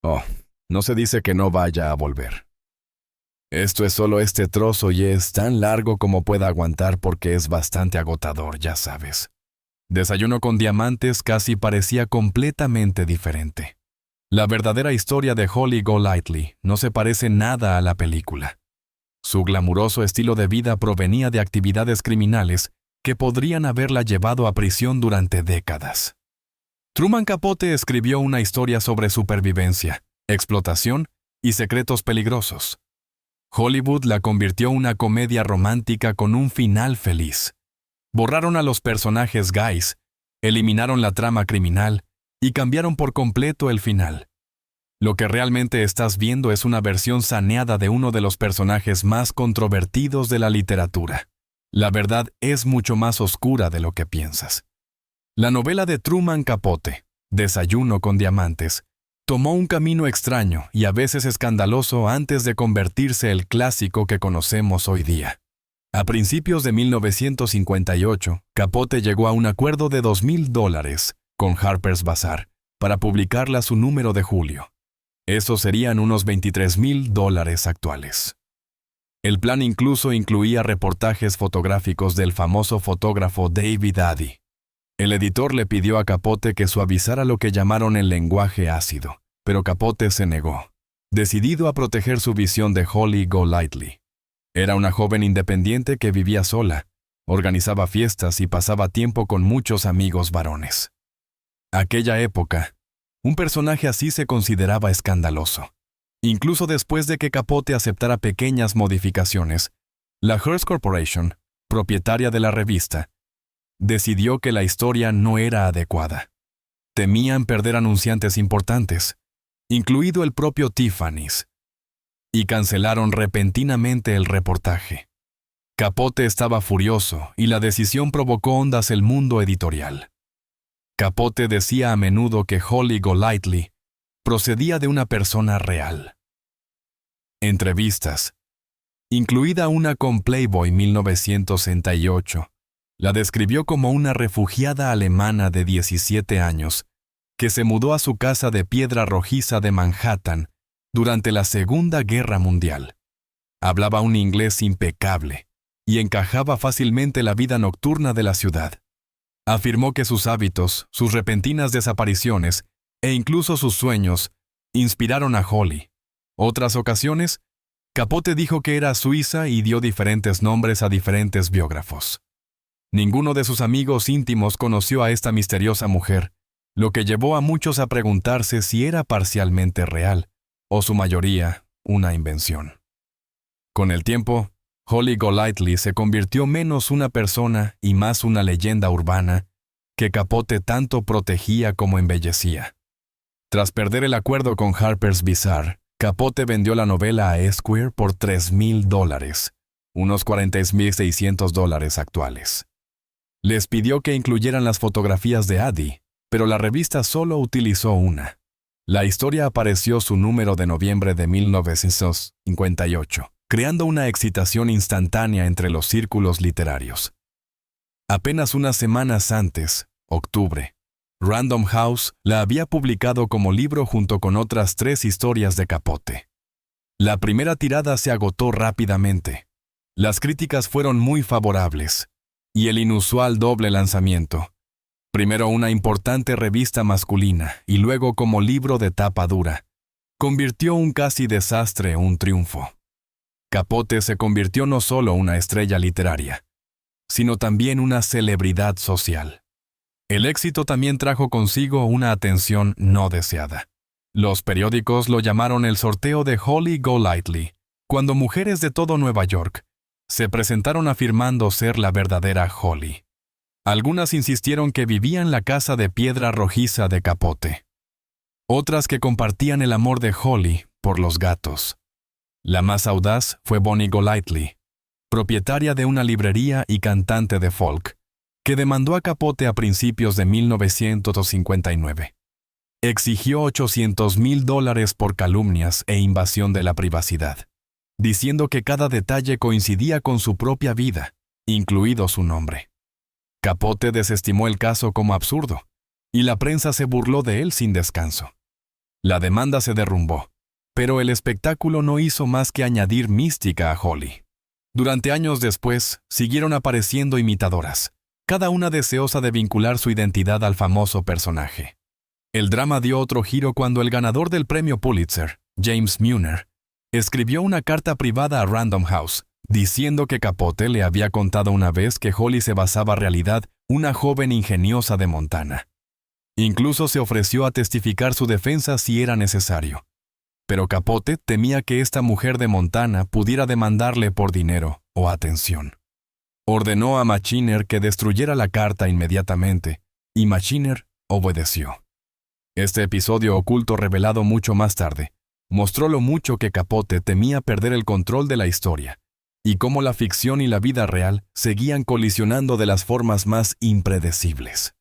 Oh, no se dice que no vaya a volver. Esto es solo este trozo y es tan largo como pueda aguantar porque es bastante agotador, ya sabes. Desayuno con diamantes casi parecía completamente diferente. La verdadera historia de Holly Golightly no se parece nada a la película. Su glamuroso estilo de vida provenía de actividades criminales que podrían haberla llevado a prisión durante décadas. Truman Capote escribió una historia sobre supervivencia, explotación y secretos peligrosos. Hollywood la convirtió en una comedia romántica con un final feliz. Borraron a los personajes gays, eliminaron la trama criminal y cambiaron por completo el final. Lo que realmente estás viendo es una versión saneada de uno de los personajes más controvertidos de la literatura. La verdad es mucho más oscura de lo que piensas. La novela de Truman Capote, Desayuno con diamantes, tomó un camino extraño y a veces escandaloso antes de convertirse el clásico que conocemos hoy día. A principios de 1958, Capote llegó a un acuerdo de $2,000 con Harper's Bazaar para publicarla su número de julio. Esos serían unos $23,000 actuales. El plan incluso incluía reportajes fotográficos del famoso fotógrafo David Addy. El editor le pidió a Capote que suavizara lo que llamaron el lenguaje ácido, pero Capote se negó, decidido a proteger su visión de Holly Golightly. Era una joven independiente que vivía sola, organizaba fiestas y pasaba tiempo con muchos amigos varones. Aquella época, un personaje así se consideraba escandaloso. Incluso después de que Capote aceptara pequeñas modificaciones, la Hearst Corporation, propietaria de la revista, decidió que la historia no era adecuada. Temían perder anunciantes importantes, incluido el propio Tiffany's, y cancelaron repentinamente el reportaje. Capote estaba furioso y la decisión provocó ondas en el mundo editorial. Capote decía a menudo que Holly Golightly procedía de una persona real. Entrevistas, incluida una con Playboy 1968, la describió como una refugiada alemana de 17 años que se mudó a su casa de piedra rojiza de Manhattan durante la Segunda Guerra Mundial. Hablaba un inglés impecable y encajaba fácilmente la vida nocturna de la ciudad. Afirmó que sus hábitos, sus repentinas desapariciones e incluso sus sueños inspiraron a Holly. Otras ocasiones, Capote dijo que era suiza y dio diferentes nombres a diferentes biógrafos. Ninguno de sus amigos íntimos conoció a esta misteriosa mujer, lo que llevó a muchos a preguntarse si era parcialmente real, o su mayoría, una invención. Con el tiempo, Holly Golightly se convirtió menos una persona y más una leyenda urbana que Capote tanto protegía como embellecía. Tras perder el acuerdo con Harper's Bazaar, Capote vendió la novela a Esquire por $3,000, unos $40,600 actuales. Les pidió que incluyeran las fotografías de Addy, pero la revista solo utilizó una. La historia apareció su número de noviembre de 1958, creando una excitación instantánea entre los círculos literarios. Apenas unas semanas antes, octubre, Random House la había publicado como libro junto con otras 3 historias de Capote. La primera tirada se agotó rápidamente. Las críticas fueron muy favorables, y el inusual doble lanzamiento, primero una importante revista masculina y luego como libro de tapa dura, convirtió un casi desastre en un triunfo. Capote se convirtió no solo una estrella literaria, sino también una celebridad social. El éxito también trajo consigo una atención no deseada. Los periódicos lo llamaron el sorteo de Holly Golightly, cuando mujeres de todo Nueva York se presentaron afirmando ser la verdadera Holly. Algunas insistieron que vivían en la casa de piedra rojiza de Capote. Otras que compartían el amor de Holly por los gatos. La más audaz fue Bonnie Golightly, propietaria de una librería y cantante de folk, que demandó a Capote a principios de 1959. Exigió $800,000 por calumnias e invasión de la privacidad, diciendo que cada detalle coincidía con su propia vida, incluido su nombre. Capote desestimó el caso como absurdo, y la prensa se burló de él sin descanso. La demanda se derrumbó, pero el espectáculo no hizo más que añadir mística a Holly. Durante años después, siguieron apareciendo imitadoras, cada una deseosa de vincular su identidad al famoso personaje. El drama dio otro giro cuando el ganador del premio Pulitzer, James Muner, escribió una carta privada a Random House, diciendo que Capote le había contado una vez que Holly se basaba en realidad una joven ingeniosa de Montana. Incluso se ofreció a testificar su defensa si era necesario. Pero Capote temía que esta mujer de Montana pudiera demandarle por dinero o atención. Ordenó a Machiner que destruyera la carta inmediatamente, y Machiner obedeció. Este episodio oculto, revelado mucho más tarde, mostró lo mucho que Capote temía perder el control de la historia, y cómo la ficción y la vida real seguían colisionando de las formas más impredecibles.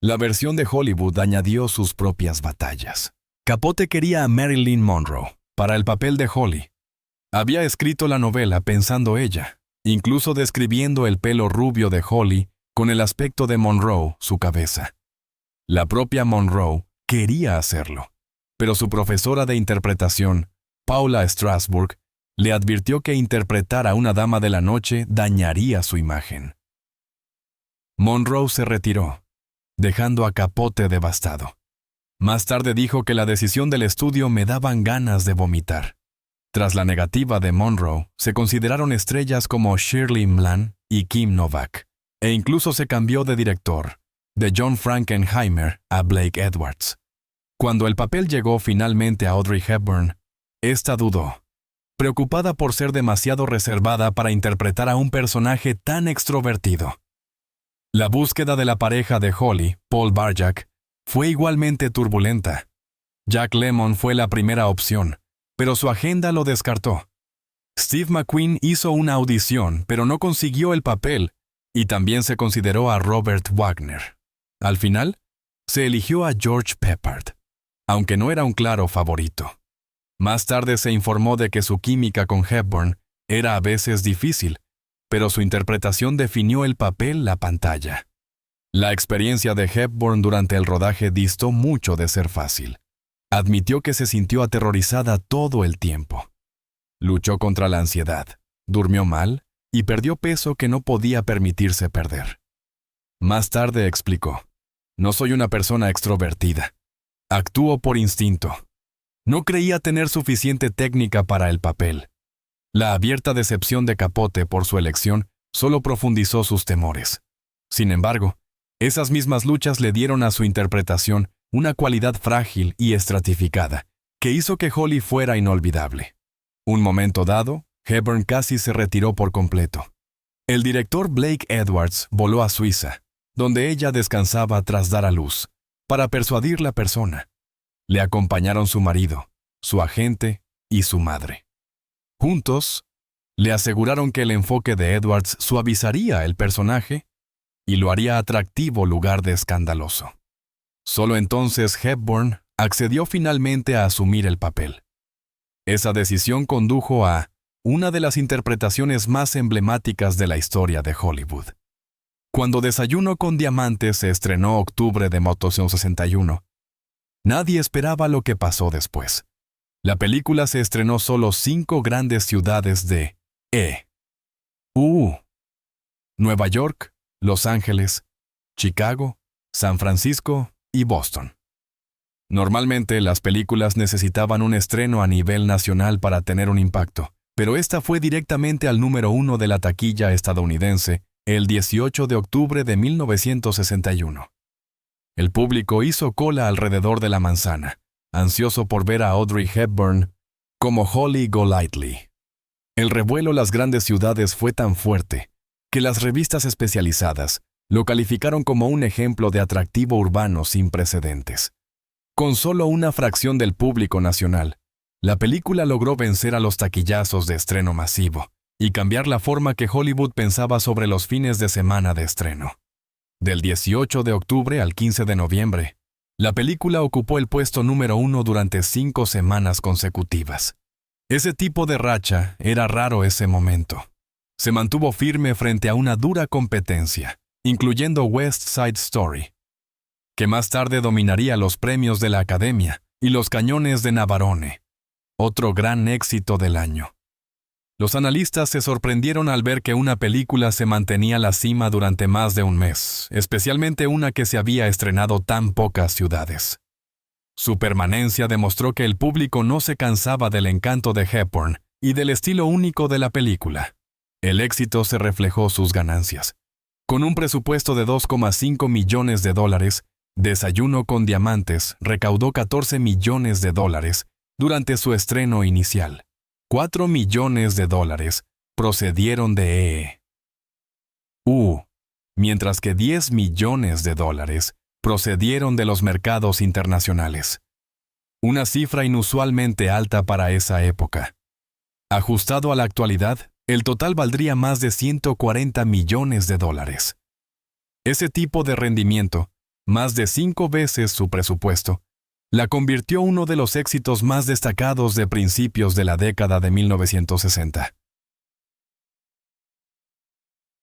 La versión de Hollywood añadió sus propias batallas. Capote quería a Marilyn Monroe para el papel de Holly. Había escrito la novela pensando ella, incluso describiendo el pelo rubio de Holly con el aspecto de Monroe, su cabeza. La propia Monroe quería hacerlo, pero su profesora de interpretación, Paula Strasberg, le advirtió que interpretar a una dama de la noche dañaría su imagen. Monroe se retiró, dejando a Capote devastado. Más tarde dijo que la decisión del estudio me daban ganas de vomitar. Tras la negativa de Monroe, se consideraron estrellas como Shirley Mlan y Kim Novak, e incluso se cambió de director, de John Frankenheimer a Blake Edwards. Cuando el papel llegó finalmente a Audrey Hepburn, esta dudó, preocupada por ser demasiado reservada para interpretar a un personaje tan extrovertido. La búsqueda de la pareja de Holly, Paul Barjack, fue igualmente turbulenta. Jack Lemmon fue la primera opción, pero su agenda lo descartó. Steve McQueen hizo una audición, pero no consiguió el papel, y también se consideró a Robert Wagner. Al final, se eligió a George Peppard, aunque no era un claro favorito. Más tarde se informó de que su química con Hepburn era a veces difícil, pero su interpretación definió el papel, la pantalla. La experiencia de Hepburn durante el rodaje distó mucho de ser fácil. Admitió que se sintió aterrorizada todo el tiempo. Luchó contra la ansiedad, durmió mal y perdió peso que no podía permitirse perder. Más tarde explicó: "No soy una persona extrovertida. Actúo por instinto. No creía tener suficiente técnica para el papel". La abierta decepción de Capote por su elección solo profundizó sus temores. Sin embargo, esas mismas luchas le dieron a su interpretación una cualidad frágil y estratificada, que hizo que Holly fuera inolvidable. Un momento dado, Hepburn casi se retiró por completo. El director Blake Edwards voló a Suiza, donde ella descansaba tras dar a luz, para persuadir la persona. Le acompañaron su marido, su agente y su madre. Juntos, le aseguraron que el enfoque de Edwards suavizaría el personaje y lo haría atractivo lugar de escandaloso. Solo entonces Hepburn accedió finalmente a asumir el papel. Esa decisión condujo a una de las interpretaciones más emblemáticas de la historia de Hollywood. Cuando Desayuno con Diamantes se estrenó octubre de 1961, nadie esperaba lo que pasó después. La película se estrenó solo 5 grandes ciudades de Nueva York, Los Ángeles, Chicago, San Francisco y Boston. Normalmente las películas necesitaban un estreno a nivel nacional para tener un impacto, pero esta fue directamente al número 1 de la taquilla estadounidense el 18 de octubre de 1961. El público hizo cola alrededor de la manzana, ansioso por ver a Audrey Hepburn como Holly Golightly. El revuelo en las grandes ciudades fue tan fuerte que las revistas especializadas lo calificaron como un ejemplo de atractivo urbano sin precedentes. Con solo una fracción del público nacional, la película logró vencer a los taquillazos de estreno masivo y cambiar la forma que Hollywood pensaba sobre los fines de semana de estreno. Del 18 de octubre al 15 de noviembre, la película ocupó el puesto número 1 durante 5 semanas consecutivas. Ese tipo de racha era raro ese momento. Se mantuvo firme frente a una dura competencia, incluyendo West Side Story, que más tarde dominaría los premios de la Academia, y Los cañones de Navarone, otro gran éxito del año. Los analistas se sorprendieron al ver que una película se mantenía a la cima durante más de un mes, especialmente una que se había estrenado tan pocas ciudades. Su permanencia demostró que el público no se cansaba del encanto de Hepburn y del estilo único de la película. El éxito se reflejó sus ganancias. Con un presupuesto de $2,5 millones, Desayuno con Diamantes recaudó $14 millones durante su estreno inicial. $4 millones procedieron de EU, mientras que $10 millones procedieron de los mercados internacionales. Una cifra inusualmente alta para esa época. Ajustado a la actualidad, el total valdría más de $140 millones. Ese tipo de rendimiento, más de 5 veces su presupuesto, la convirtió en uno de los éxitos más destacados de principios de la década de 1960.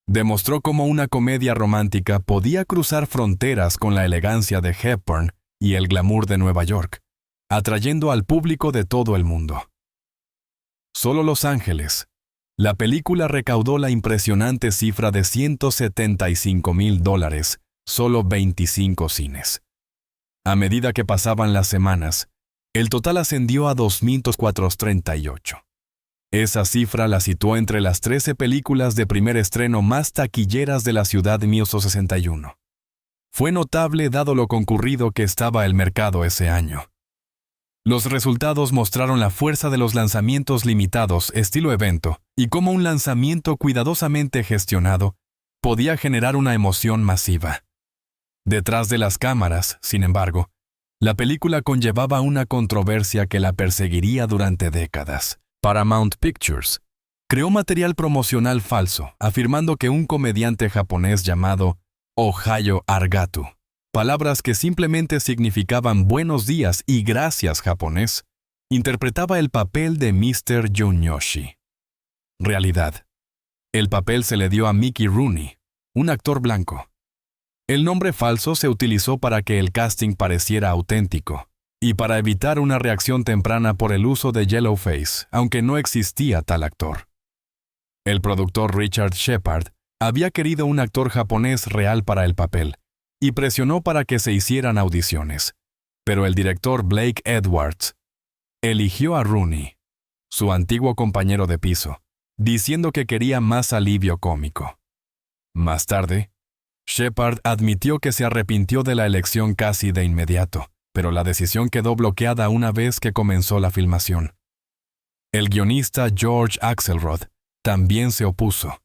Demostró cómo una comedia romántica podía cruzar fronteras con la elegancia de Hepburn y el glamour de Nueva York, atrayendo al público de todo el mundo. Solo Los Ángeles. La película recaudó la impresionante cifra de $175,000, solo 25 cines. A medida que pasaban las semanas, el total ascendió a 2.438. Esa cifra la situó entre las 13 películas de primer estreno más taquilleras de la ciudad de 1961. Fue notable dado lo concurrido que estaba el mercado ese año. Los resultados mostraron la fuerza de los lanzamientos limitados estilo evento y cómo un lanzamiento cuidadosamente gestionado podía generar una emoción masiva. Detrás de las cámaras, sin embargo, la película conllevaba una controversia que la perseguiría durante décadas. Paramount Pictures creó material promocional falso, afirmando que un comediante japonés llamado Ohio Argatu, palabras que simplemente significaban buenos días y gracias japonés, interpretaba el papel de Mr. Junyoshi. Realidad. El papel se le dio a Mickey Rooney, un actor blanco. El nombre falso se utilizó para que el casting pareciera auténtico y para evitar una reacción temprana por el uso de Yellowface, aunque no existía tal actor. El productor Richard Shepard había querido un actor japonés real para el papel y presionó para que se hicieran audiciones, pero el director Blake Edwards eligió a Rooney, su antiguo compañero de piso, diciendo que quería más alivio cómico. Más tarde, Shepard admitió que se arrepintió de la elección casi de inmediato, pero la decisión quedó bloqueada una vez que comenzó la filmación. El guionista George Axelrod también se opuso.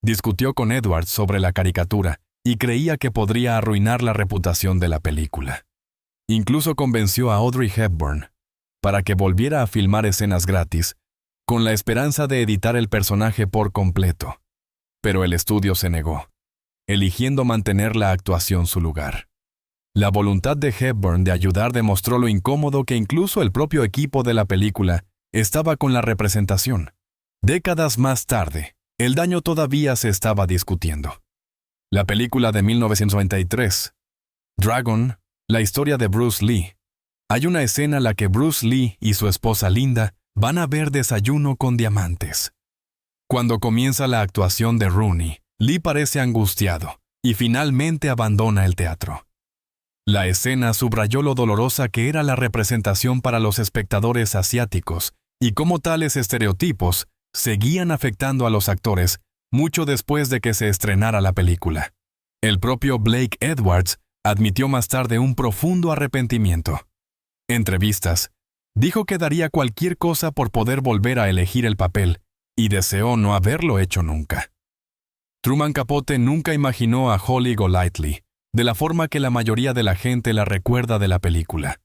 Discutió con Edwards sobre la caricatura y creía que podría arruinar la reputación de la película. Incluso convenció a Audrey Hepburn para que volviera a filmar escenas gratis, con la esperanza de editar el personaje por completo. Pero el estudio se negó, eligiendo mantener la actuación su lugar. La voluntad de Hepburn de ayudar demostró lo incómodo que incluso el propio equipo de la película estaba con la representación. Décadas más tarde, el daño todavía se estaba discutiendo. La película de 1993, Dragon, la historia de Bruce Lee. Hay una escena en la que Bruce Lee y su esposa Linda van a ver Desayuno con Diamantes. Cuando comienza la actuación de Rooney, Lee parece angustiado y finalmente abandona el teatro. La escena subrayó lo dolorosa que era la representación para los espectadores asiáticos y cómo tales estereotipos seguían afectando a los actores mucho después de que se estrenara la película. El propio Blake Edwards admitió más tarde un profundo arrepentimiento. Entrevistas, dijo que daría cualquier cosa por poder volver a elegir el papel y deseó no haberlo hecho nunca. Truman Capote nunca imaginó a Holly Golightly de la forma que la mayoría de la gente la recuerda de la película.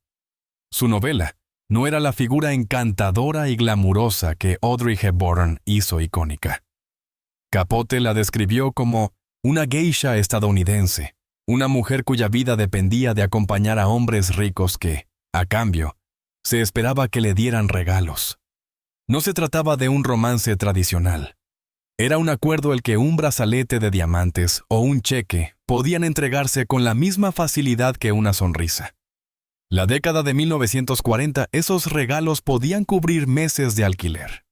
Su novela no era la figura encantadora y glamurosa que Audrey Hepburn hizo icónica. Capote la describió como una geisha estadounidense, una mujer cuya vida dependía de acompañar a hombres ricos que, a cambio, se esperaba que le dieran regalos. No se trataba de un romance tradicional. Era un acuerdo el que un brazalete de diamantes o un cheque podían entregarse con la misma facilidad que una sonrisa. La década de 1940, esos regalos podían cubrir meses de alquiler.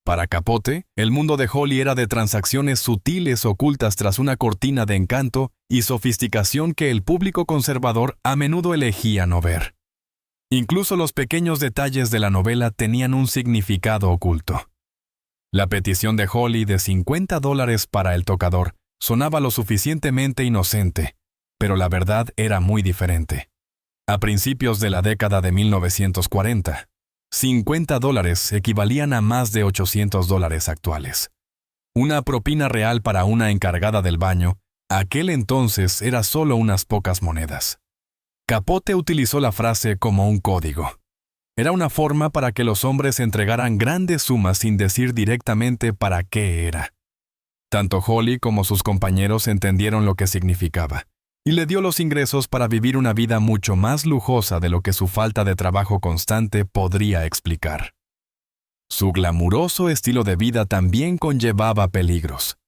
Para Capote, el mundo de Holly era de transacciones sutiles ocultas tras una cortina de encanto y sofisticación que el público conservador a menudo elegía no ver. Incluso los pequeños detalles de la novela tenían un significado oculto. La petición de Holly de $50 para el tocador sonaba lo suficientemente inocente, pero la verdad era muy diferente. A principios de la década de 1940, $50 equivalían a más de $800 actuales. Una propina real para una encargada del baño, aquel entonces era solo unas pocas monedas. Capote utilizó la frase como un código. Era una forma para que los hombres entregaran grandes sumas sin decir directamente para qué era. Tanto Holly como sus compañeros entendieron lo que significaba, y le dio los ingresos para vivir una vida mucho más lujosa de lo que su falta de trabajo constante podría explicar. Su glamuroso estilo de vida también conllevaba peligros.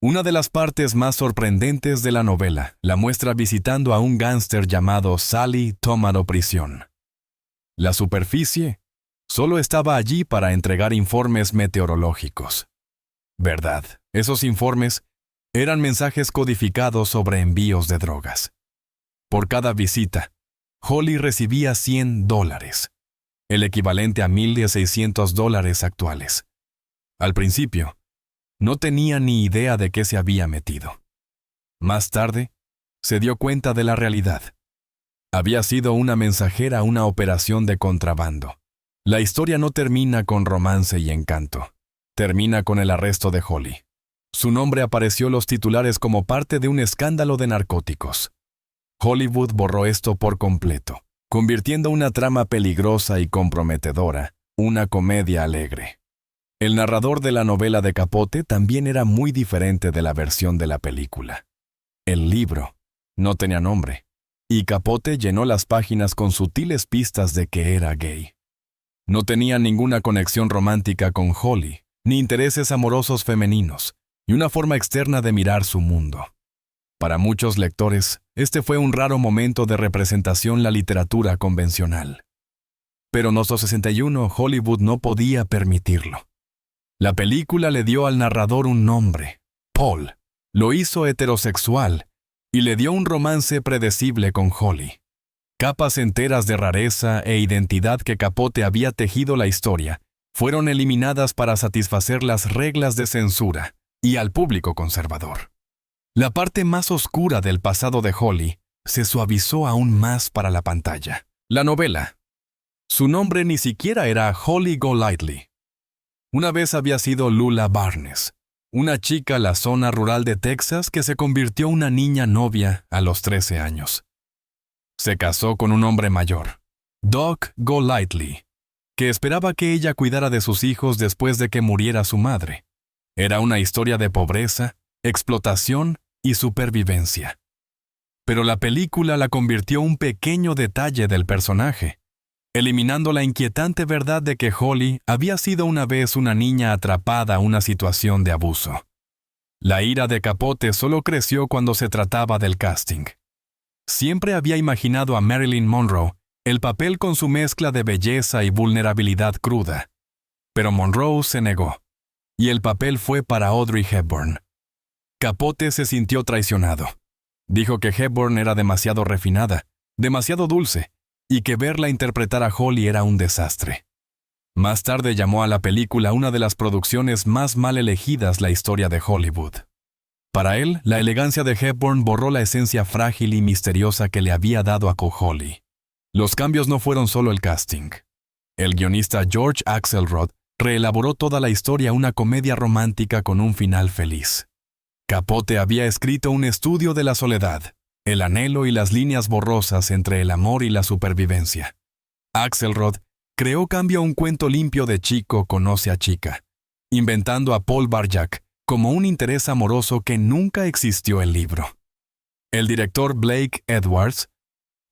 Una de las partes más sorprendentes de la novela la muestra visitando a un gángster llamado Sally Tomato Prisión. La superficie solo estaba allí para entregar informes meteorológicos. ¿Verdad? Esos informes eran mensajes codificados sobre envíos de drogas. Por cada visita, Holly recibía $100, el equivalente a $1,600 actuales. Al principio, no tenía ni idea de qué se había metido. Más tarde, se dio cuenta de la realidad. Había sido una mensajera a una operación de contrabando. La historia no termina con romance y encanto. Termina con el arresto de Holly. Su nombre apareció en los titulares como parte de un escándalo de narcóticos. Hollywood borró esto por completo, convirtiendo una trama peligrosa y comprometedora, una comedia alegre. El narrador de la novela de Capote también era muy diferente de la versión de la película. El libro no tenía nombre, y Capote llenó las páginas con sutiles pistas de que era gay. No tenía ninguna conexión romántica con Holly, ni intereses amorosos femeninos, y una forma externa de mirar su mundo. Para muchos lectores, este fue un raro momento de representación en la literatura convencional. Pero en los 61 Hollywood no podía permitirlo. La película le dio al narrador un nombre, Paul. Lo hizo heterosexual y le dio un romance predecible con Holly. Capas enteras de rareza e identidad que Capote había tejido la historia fueron eliminadas para satisfacer las reglas de censura y al público conservador. La parte más oscura del pasado de Holly se suavizó aún más para la pantalla. La novela. Su nombre ni siquiera era Holly Golightly. Una vez había sido Lula Barnes, una chica en la zona rural de Texas que se convirtió en una niña novia a los 13 años. Se casó con un hombre mayor, Doc Golightly, que esperaba que ella cuidara de sus hijos después de que muriera su madre. Era una historia de pobreza, explotación y supervivencia. Pero la película la convirtió en un pequeño detalle del personaje, eliminando la inquietante verdad de que Holly había sido una vez una niña atrapada en una situación de abuso. La ira de Capote solo creció cuando se trataba del casting. Siempre había imaginado a Marilyn Monroe el papel con su mezcla de belleza y vulnerabilidad cruda. Pero Monroe se negó, y el papel fue para Audrey Hepburn. Capote se sintió traicionado. Dijo que Hepburn era demasiado refinada, demasiado dulce, y que verla interpretar a Holly era un desastre. Más tarde llamó a la película una de las producciones más mal elegidas en la historia de Hollywood. Para él, la elegancia de Hepburn borró la esencia frágil y misteriosa que le había dado a Holly. Los cambios no fueron solo el casting. El guionista George Axelrod reelaboró toda la historia una comedia romántica con un final feliz. Capote había escrito un estudio de la soledad, el anhelo y las líneas borrosas entre el amor y la supervivencia. Axelrod creó cambio a un cuento limpio de chico conoce a chica, inventando a Paul Barjack como un interés amoroso que nunca existió en el libro. El director Blake Edwards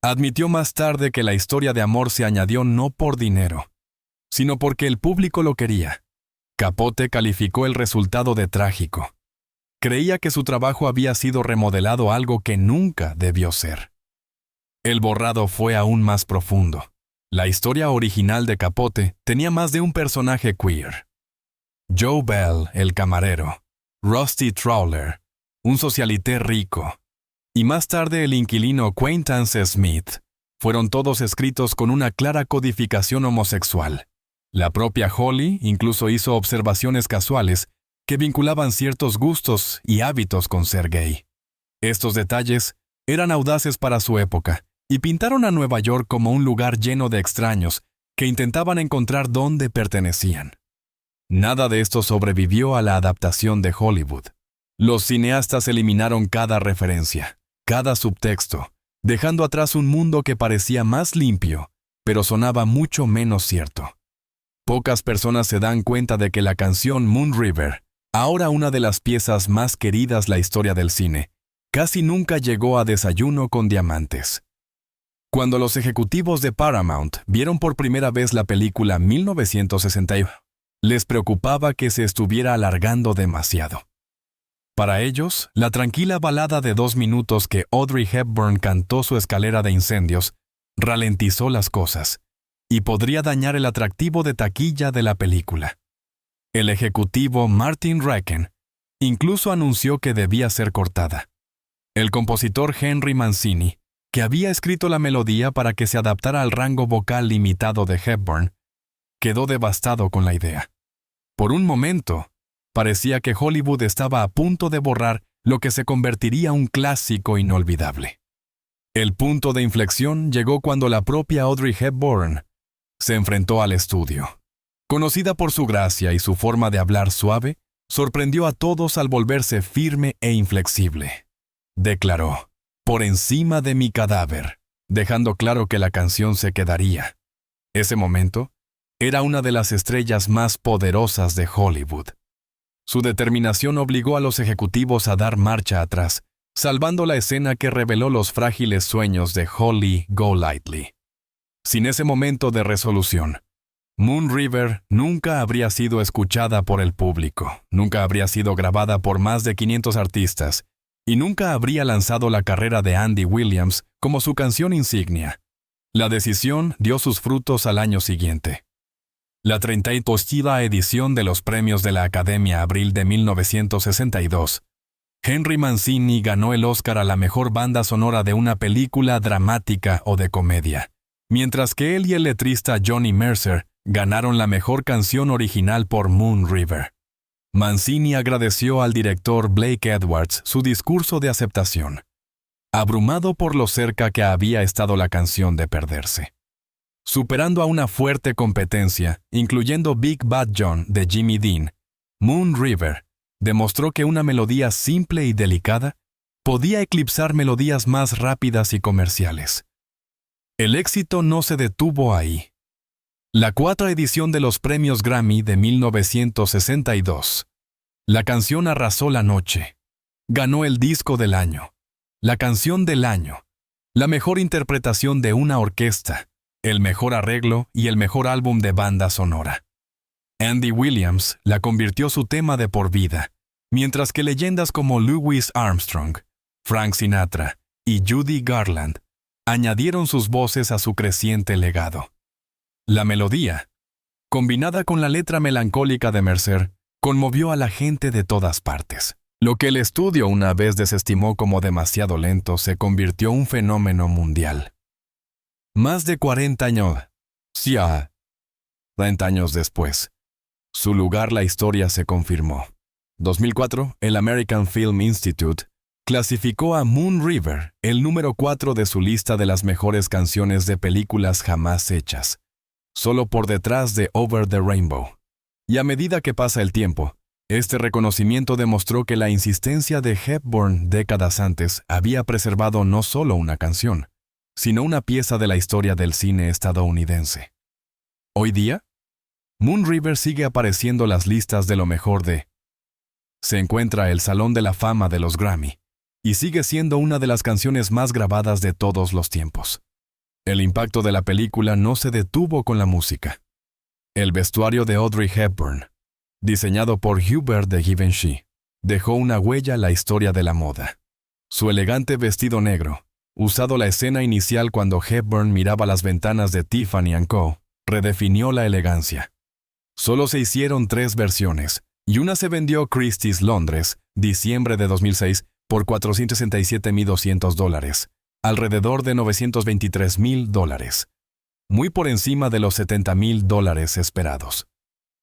admitió más tarde que la historia de amor se añadió no por dinero, sino porque el público lo quería. Capote calificó el resultado de trágico. Creía que su trabajo había sido remodelado a algo que nunca debió ser. El borrado fue aún más profundo. La historia original de Capote tenía más de un personaje queer. Joe Bell, el camarero, Rusty Trawler, un socialité rico, y más tarde el inquilino Quaintance Smith, fueron todos escritos con una clara codificación homosexual. La propia Holly incluso hizo observaciones casuales que vinculaban ciertos gustos y hábitos con ser gay. Estos detalles eran audaces para su época y pintaron a Nueva York como un lugar lleno de extraños que intentaban encontrar dónde pertenecían. Nada de esto sobrevivió a la adaptación de Hollywood. Los cineastas eliminaron cada referencia, cada subtexto, dejando atrás un mundo que parecía más limpio, pero sonaba mucho menos cierto. Pocas personas se dan cuenta de que la canción Moon River, ahora una de las piezas más queridas de la historia del cine, casi nunca llegó a Desayuno con Diamantes. Cuando los ejecutivos de Paramount vieron por primera vez la película 1961, les preocupaba que se estuviera alargando demasiado. Para ellos, la tranquila balada de 2 minutos que Audrey Hepburn cantó su escalera de incendios ralentizó las cosas y podría dañar el atractivo de taquilla de la película. El ejecutivo Martin Racken incluso anunció que debía ser cortada. El compositor Henry Mancini, que había escrito la melodía para que se adaptara al rango vocal limitado de Hepburn, quedó devastado con la idea. Por un momento, parecía que Hollywood estaba a punto de borrar lo que se convertiría en un clásico inolvidable. El punto de inflexión llegó cuando la propia Audrey Hepburn se enfrentó al estudio. Conocida por su gracia y su forma de hablar suave, sorprendió a todos al volverse firme e inflexible. Declaró: «Por encima de mi cadáver», dejando claro que la canción se quedaría. Ese momento era una de las estrellas más poderosas de Hollywood. Su determinación obligó a los ejecutivos a dar marcha atrás, salvando la escena que reveló los frágiles sueños de Holly Golightly. Sin ese momento de resolución, Moon River nunca habría sido escuchada por el público, nunca habría sido grabada por más de 500 artistas, y nunca habría lanzado la carrera de Andy Williams como su canción insignia. La decisión dio sus frutos al año siguiente. La 38ª edición de los premios de la Academia Abril de 1962. Henry Mancini ganó el Oscar a la mejor banda sonora de una película dramática o de comedia, mientras que él y el letrista Johnny Mercer ganaron la mejor canción original por Moon River. Mancini agradeció al director Blake Edwards su discurso de aceptación, abrumado por lo cerca que había estado la canción de perderse. Superando a una fuerte competencia, incluyendo Big Bad John de Jimmy Dean, Moon River demostró que una melodía simple y delicada podía eclipsar melodías más rápidas y comerciales. El éxito no se detuvo ahí. La 4ª edición de los premios Grammy de 1962. La canción arrasó la noche. Ganó el disco del año, la canción del año, la mejor interpretación de una orquesta, el mejor arreglo y el mejor álbum de banda sonora. Andy Williams la convirtió su tema de por vida, mientras que leyendas como Louis Armstrong, Frank Sinatra y Judy Garland añadieron sus voces a su creciente legado. La melodía, combinada con la letra melancólica de Mercer, conmovió a la gente de todas partes. Lo que el estudio una vez desestimó como demasiado lento se convirtió en un fenómeno mundial. Más de 40 años, 40 años después, su lugar la historia se confirmó. 2004, el American Film Institute clasificó a Moon River el número 4 de su lista de las mejores canciones de películas jamás hechas, solo por detrás de Over the Rainbow. Y a medida que pasa el tiempo, este reconocimiento demostró que la insistencia de Hepburn décadas antes había preservado no solo una canción, sino una pieza de la historia del cine estadounidense. Hoy día, Moon River sigue apareciendo en las listas de lo mejor de... Se encuentra el Salón de la Fama de los Grammy, y sigue siendo una de las canciones más grabadas de todos los tiempos. El impacto de la película no se detuvo con la música. El vestuario de Audrey Hepburn, diseñado por Hubert de Givenchy, dejó una huella en la historia de la moda. Su elegante vestido negro, usado la escena inicial cuando Hepburn miraba las ventanas de Tiffany & Co., redefinió la elegancia. Solo se hicieron 3 versiones, y una se vendió Christie's Londres, diciembre de 2006, por $467,200, alrededor de $923,000, muy por encima de los $70,000 esperados.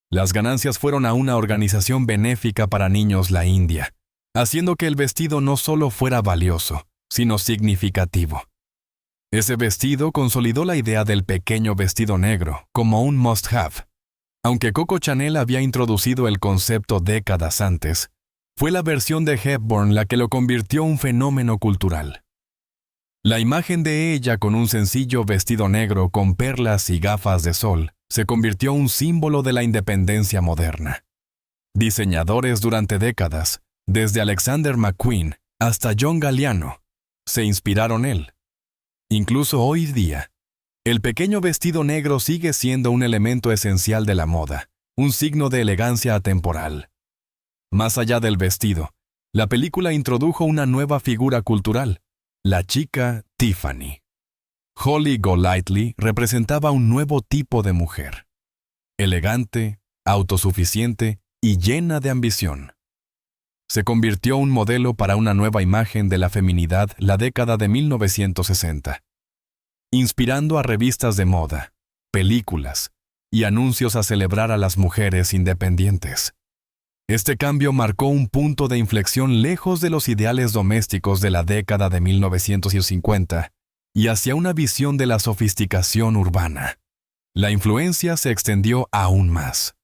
Las ganancias fueron a una organización benéfica para niños la India, haciendo que el vestido no solo fuera valioso, sino significativo. Ese vestido consolidó la idea del pequeño vestido negro como un must-have. Aunque Coco Chanel había introducido el concepto décadas antes, fue la versión de Hepburn la que lo convirtió en un fenómeno cultural. La imagen de ella con un sencillo vestido negro con perlas y gafas de sol se convirtió en un símbolo de la independencia moderna. Diseñadores durante décadas, desde Alexander McQueen hasta John Galliano, se inspiraron en él. Incluso hoy día, el pequeño vestido negro sigue siendo un elemento esencial de la moda, un signo de elegancia atemporal. Más allá del vestido, la película introdujo una nueva figura cultural, la chica Tiffany. Holly Golightly representaba un nuevo tipo de mujer, elegante, autosuficiente y llena de ambición. Se convirtió en un modelo para una nueva imagen de la feminidad la década de 1960, inspirando a revistas de moda, películas y anuncios a celebrar a las mujeres independientes. Este cambio marcó un punto de inflexión lejos de los ideales domésticos de la década de 1950 y hacia una visión de la sofisticación urbana. La influencia se extendió aún más.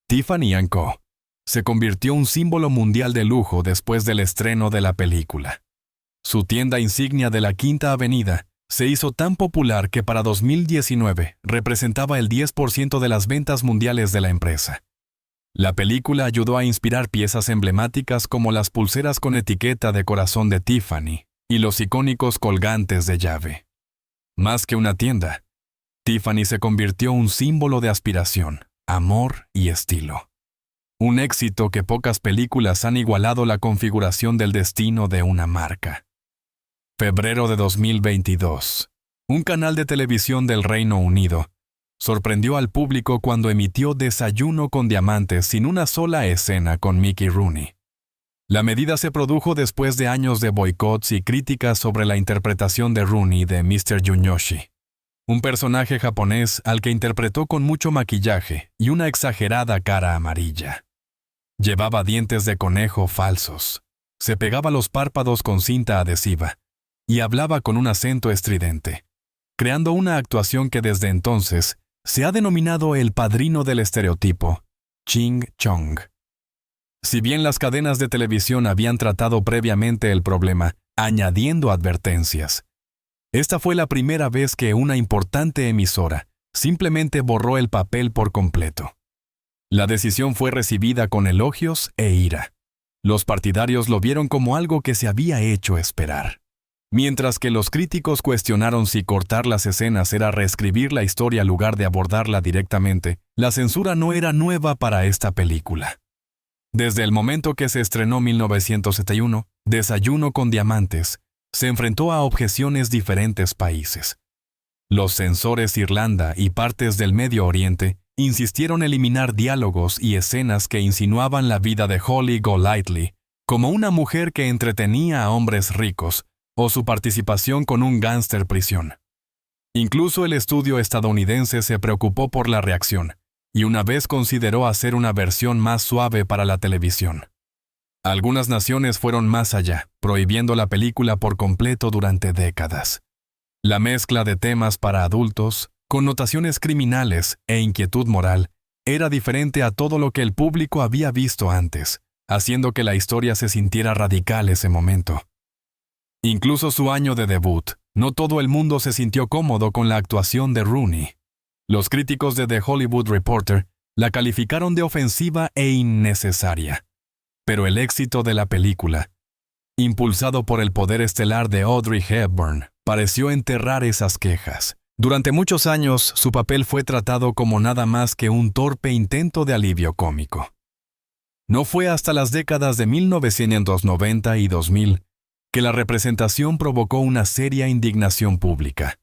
Tiffany & Co. se convirtió en un símbolo mundial de lujo después del estreno de la película. Su tienda insignia de la Quinta Avenida se hizo tan popular que para 2019 representaba el 10% de las ventas mundiales de la empresa. La película ayudó a inspirar piezas emblemáticas como las pulseras con etiqueta de corazón de Tiffany y los icónicos colgantes de llave. Más que una tienda, Tiffany se convirtió en un símbolo de aspiración, amor y estilo. Un éxito que pocas películas han igualado la configuración del destino de una marca. Febrero de 2022. Un canal de televisión del Reino Unido sorprendió al público cuando emitió Desayuno con Diamantes sin una sola escena con Mickey Rooney. La medida se produjo después de años de boicots y críticas sobre la interpretación de Rooney de Mr. Junyoshi, un personaje japonés al que interpretó con mucho maquillaje y una exagerada cara amarilla. Llevaba dientes de conejo falsos, se pegaba los párpados con cinta adhesiva y hablaba con un acento estridente, creando una actuación que desde entonces se ha denominado el padrino del estereotipo, Ching Chong. Si bien las cadenas de televisión habían tratado previamente el problema, añadiendo advertencias, esta fue la primera vez que una importante emisora simplemente borró el papel por completo. La decisión fue recibida con elogios e ira. Los partidarios lo vieron como algo que se había hecho esperar. Mientras que los críticos cuestionaron si cortar las escenas era reescribir la historia en lugar de abordarla directamente, la censura no era nueva para esta película. Desde el momento que se estrenó en 1971, Desayuno con Diamantes se enfrentó a objeciones de diferentes países. Los censores Irlanda y partes del Medio Oriente insistieron en eliminar diálogos y escenas que insinuaban la vida de Holly Golightly como una mujer que entretenía a hombres ricos, o su participación con un gángster prisión. Incluso el estudio estadounidense se preocupó por la reacción, y una vez consideró hacer una versión más suave para la televisión. Algunas naciones fueron más allá, prohibiendo la película por completo durante décadas. La mezcla de temas para adultos, connotaciones criminales e inquietud moral era diferente a todo lo que el público había visto antes, haciendo que la historia se sintiera radical ese momento. Incluso su año de debut, no todo el mundo se sintió cómodo con la actuación de Rooney. Los críticos de The Hollywood Reporter la calificaron de ofensiva e innecesaria. Pero el éxito de la película, impulsado por el poder estelar de Audrey Hepburn, pareció enterrar esas quejas. Durante muchos años, su papel fue tratado como nada más que un torpe intento de alivio cómico. No fue hasta las décadas de 1990 y 2000 que la representación provocó una seria indignación pública.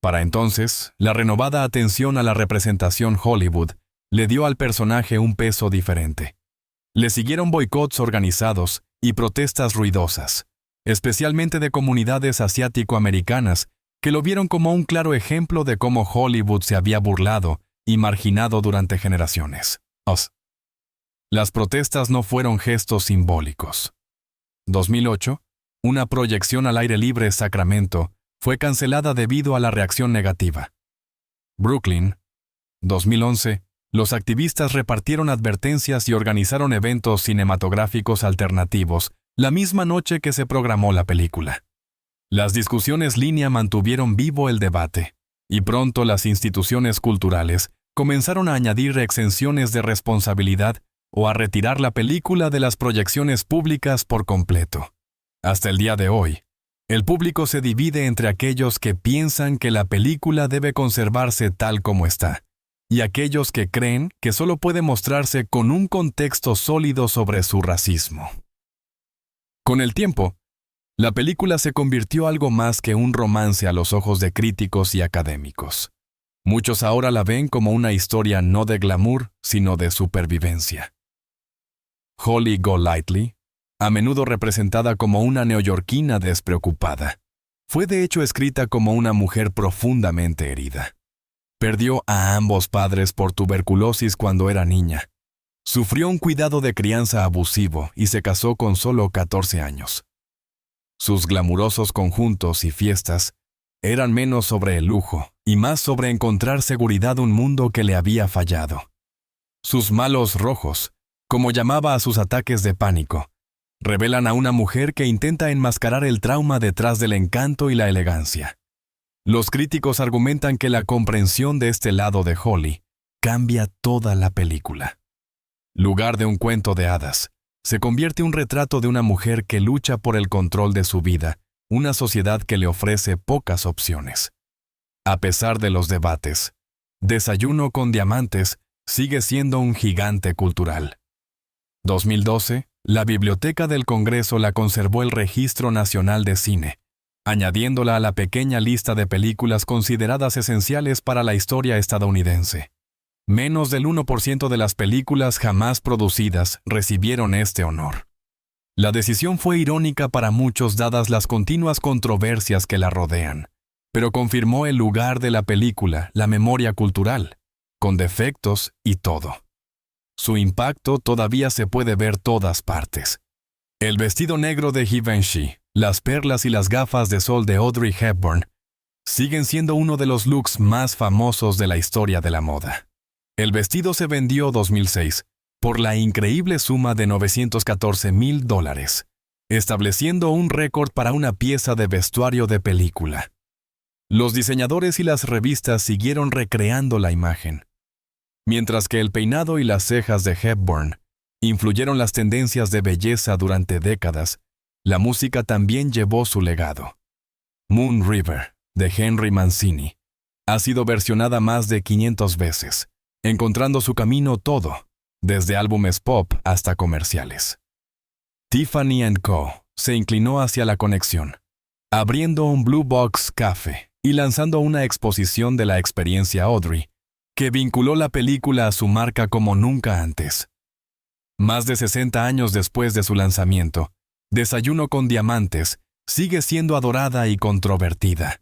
Para entonces, la renovada atención a la representación Hollywood le dio al personaje un peso diferente. Le siguieron boicots organizados y protestas ruidosas, especialmente de comunidades asiático-americanas que lo vieron como un claro ejemplo de cómo Hollywood se había burlado y marginado durante generaciones. Las protestas no fueron gestos simbólicos. 2008, una proyección al aire libre en Sacramento fue cancelada debido a la reacción negativa. Brooklyn, 2011, los activistas repartieron advertencias y organizaron eventos cinematográficos alternativos la misma noche que se programó la película. Las discusiones línea mantuvieron vivo el debate, y pronto las instituciones culturales comenzaron a añadir exenciones de responsabilidad o a retirar la película de las proyecciones públicas por completo. Hasta el día de hoy, el público se divide entre aquellos que piensan que la película debe conservarse tal como está, y aquellos que creen que solo puede mostrarse con un contexto sólido sobre su racismo. Con el tiempo, la película se convirtió algo más que un romance a los ojos de críticos y académicos. Muchos ahora la ven como una historia no de glamour, sino de supervivencia. Holly Golightly, a menudo representada como una neoyorquina despreocupada, fue de hecho escrita como una mujer profundamente herida. Perdió a ambos padres por tuberculosis cuando era niña. Sufrió un cuidado de crianza abusivo y se casó con solo 14 años. Sus glamurosos conjuntos y fiestas eran menos sobre el lujo y más sobre encontrar seguridad en un mundo que le había fallado. Sus malos rojos, como llamaba a sus ataques de pánico, revelan a una mujer que intenta enmascarar el trauma detrás del encanto y la elegancia. Los críticos argumentan que la comprensión de este lado de Holly cambia toda la película. Lugar de un cuento de hadas, se convierte en un retrato de una mujer que lucha por el control de su vida, una sociedad que le ofrece pocas opciones. A pesar de los debates, Desayuno con Diamantes sigue siendo un gigante cultural. 2012, la Biblioteca del Congreso la conservó el Registro Nacional de Cine, añadiéndola a la pequeña lista de películas consideradas esenciales para la historia estadounidense. Menos del 1% de las películas jamás producidas recibieron este honor. La decisión fue irónica para muchos dadas las continuas controversias que la rodean, pero confirmó el lugar de la película, la memoria cultural, con defectos y todo. Su impacto todavía se puede ver todas partes. El vestido negro de Givenchy, las perlas y las gafas de sol de Audrey Hepburn siguen siendo uno de los looks más famosos de la historia de la moda. El vestido se vendió 2006 por la increíble suma de $914,000, estableciendo un récord para una pieza de vestuario de película. Los diseñadores y las revistas siguieron recreando la imagen. Mientras que el peinado y las cejas de Hepburn influyeron las tendencias de belleza durante décadas, la música también llevó su legado. Moon River, de Henry Mancini, ha sido versionada más de 500 veces, encontrando su camino todo, desde álbumes pop hasta comerciales. Tiffany & Co. se inclinó hacia la conexión, abriendo un Blue Box Cafe y lanzando una exposición de la experiencia Audrey, que vinculó la película a su marca como nunca antes. Más de 60 años después de su lanzamiento, Desayuno con Diamantes sigue siendo adorada y controvertida.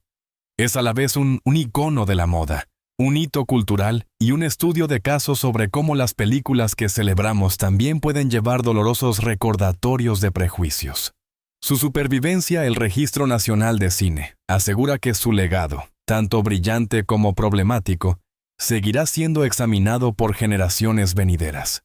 Es a la vez un icono de la moda, un hito cultural y un estudio de caso sobre cómo las películas que celebramos también pueden llevar dolorosos recordatorios de prejuicios. Su supervivencia, el Registro Nacional de Cine, asegura que su legado, tanto brillante como problemático, seguirá siendo examinado por generaciones venideras.